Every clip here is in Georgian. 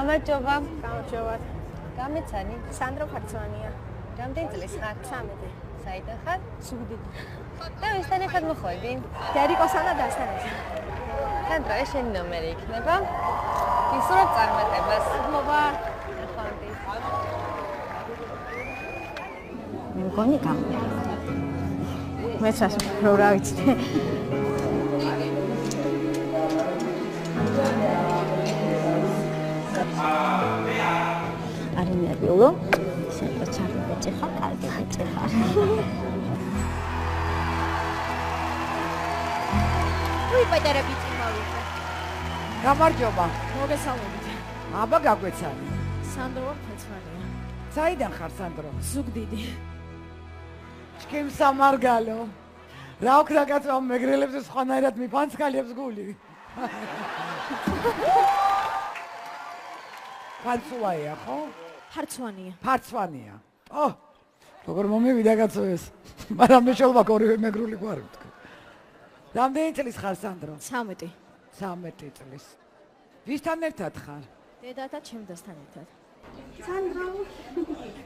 გამარჯობა. გამარჯობა. გამეცანი? სანდრო ფარცვანია. რამდენი წლის ხარ? 13. საიდან ხარ? სუგდიდი. და ვისთან ერთად მოხვედი? დერიკოსან და დასთან ერთად. სანდრო, ეს შენი ნომერი იქნება? ისურვებ წარმატებას. მადლობა. ნახვამდის. მე მგონი გამო. მეც რა ვიცი. არის ნერვიულო. შეიძლება ჩარგებეჭი ხარ, კარგებეჭი ხარ. უი პეტერები წიმავიდე. გამარჯობა. მოგესალმებით. აბა გაგვეცანი. სანდრო ფარცვანია. საიდან ხარ სანდრო? სუგდიდი. ჩქიმ სამარგალო. რა ვქნა კაცო მეგრელებს სხვანაირად მიფანცხალებს გული. ფარცვაია ხო? ფარცვანია. ფარცვანია. ო, როგორ მომივიდა კაცო ეს. მაგრამ მე შევაკ ორივე მეგრული გვარი ვთქვა. რამდენი წლის ხარ სანდრო? 13. 13 წლის. ვისთან ერთად ხარ? დედათა ჩემდასთან ერთად. სანდრო.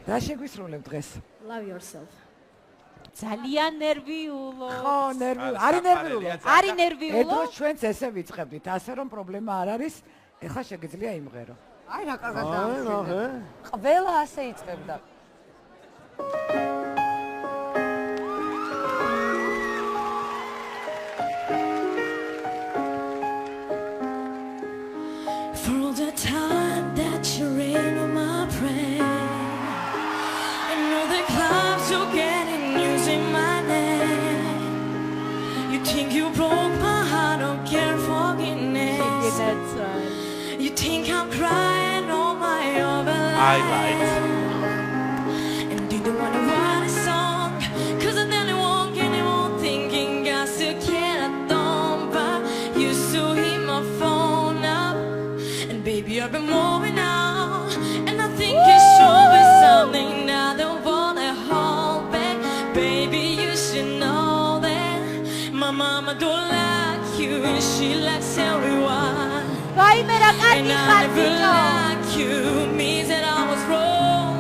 რა შეგვისრულებ დღეს? Love yourself. ძალიან ნერვიულო. ხო, ნერვიულო. არის ნერვიულო. არის ნერვიულო. ედროს ჩვენც ესე ვიწყებდით, ასე რომ პრობლემა არ არის, ეხლა შეგიძლია იმღერო. აი რა კარგად დაამშვიდე. ყველა ასე იწყებდა. For all the time that you're in my brain, and all the clubs you're getting using my name. You think you broke my heart, don't care forgiveness. That's right. You think I'm crying all my over life. I lied. And you don't wanna write a song, cause I don't want anyone thinking I still can't don't but you still hit my phone up. And baby I've been moving out, and I think it's sure be something I don't wanna hold back. Baby you should know that my mama don't like you and she likes everyone. ვაიმე რა And კარგი I ხარ never ბიჭო. like you means that I was wrong.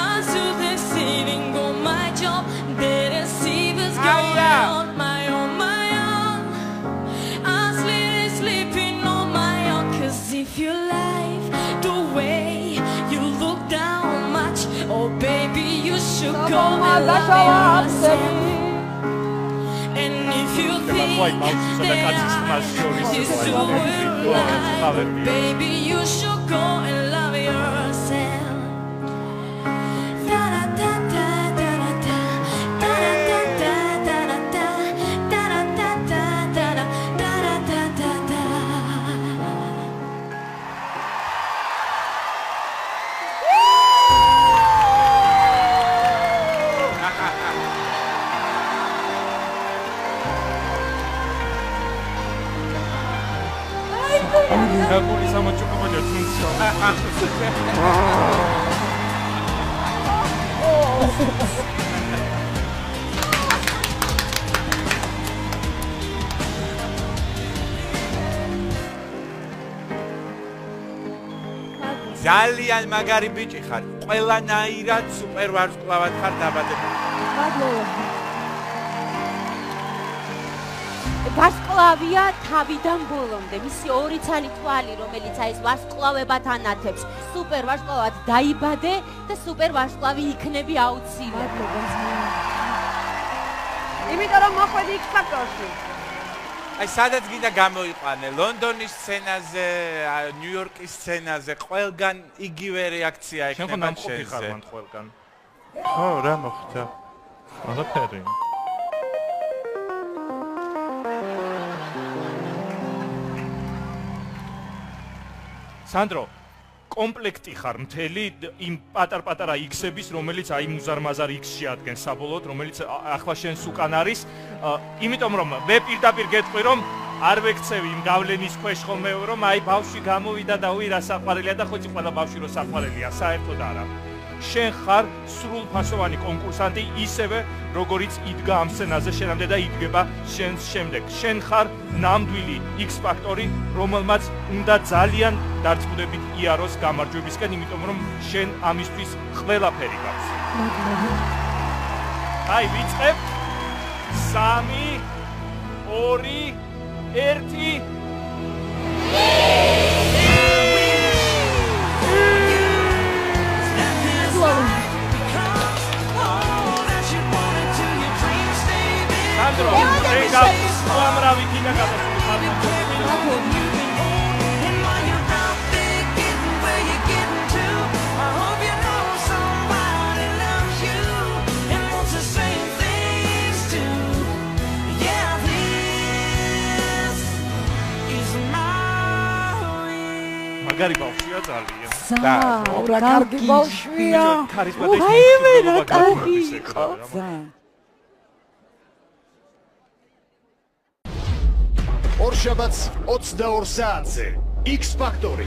I'm still succeeding on my job, didn't see this going on my own. I'm sleeping on my own, cause if you like the way you look down much, oh baby you should go and love yourself. And if you think that this will lie, baby you should go and love yourself. Da da da da da da da da da da da da da da da da da. გაკული სამოჭუკობაჭო თუნცო. ძალიან მაგარი ბიჭი ხარ. ყველანაირად სუპერ ვარსკვლავად ხარ დაბადებული. მადლობა. ვარსკვლავია თავიდან ბოლომდე. მისი ორი ცალი თვალი, რომელიც აი ეს ვარსკვლავებად ანათებს. სუპერ ვარსკვლავად დაიბადე და სუპერ ვარსკვლავი იქნები აუცილებლად. იმიტომ რომ მოხვედი იქ ფაქტორში. აი სადაც გინდა გამოიყვანე, ლონდონის სცენაზე, ნიუ-იორკის სცენაზე, ყველგან იგივე რეაქცია ექნება შენზე. ყველგან. ხო, რა მოხდა? ყველაფერი. სანდრო, კომპლექტი ხარ მთელი იმ პატარ-პატარა X-ების, რომელიც აი მუზარმაზარ X-ში ადგენს საბოლოოდ, რომელიც ახლა შენს უკან არის. იმიტომ რომ მე პირდაპირ გეტყვი რომ არ ვექცევი იმ გავლენის ქვეშ ხოლმე რომ აი ბავშვი გამოვიდა და უი რა საყვარელია და ხო იცი ყველა ბავშვი რო საყვარელია, საერთოდ არა. შენ ხარ სრულფასოვანი კონკურსანტი, ისევე როგორიც იდგა ამ სცენაზე შენამდე და იდგება შენს შემდეგ. შენ ხარ ნამდვილი X-ფაქტორი, რომელმაც უნდა ძალიან დარწმუნებით იაროს გამარჯვებისკენ, იმიტომ რომ შენ ამისთვის ყველაფერი გაქვს. აი, ვიწყებ. 3 2 1 Sandro, venga, uamravi kina gadasuli xarmantoni. მაგარი ბავშვია ძალიან. რა კარგი ბავშვია. აიმე რა კარგი იყო. ორშაბათს 22 საათზე X-ფაქტორი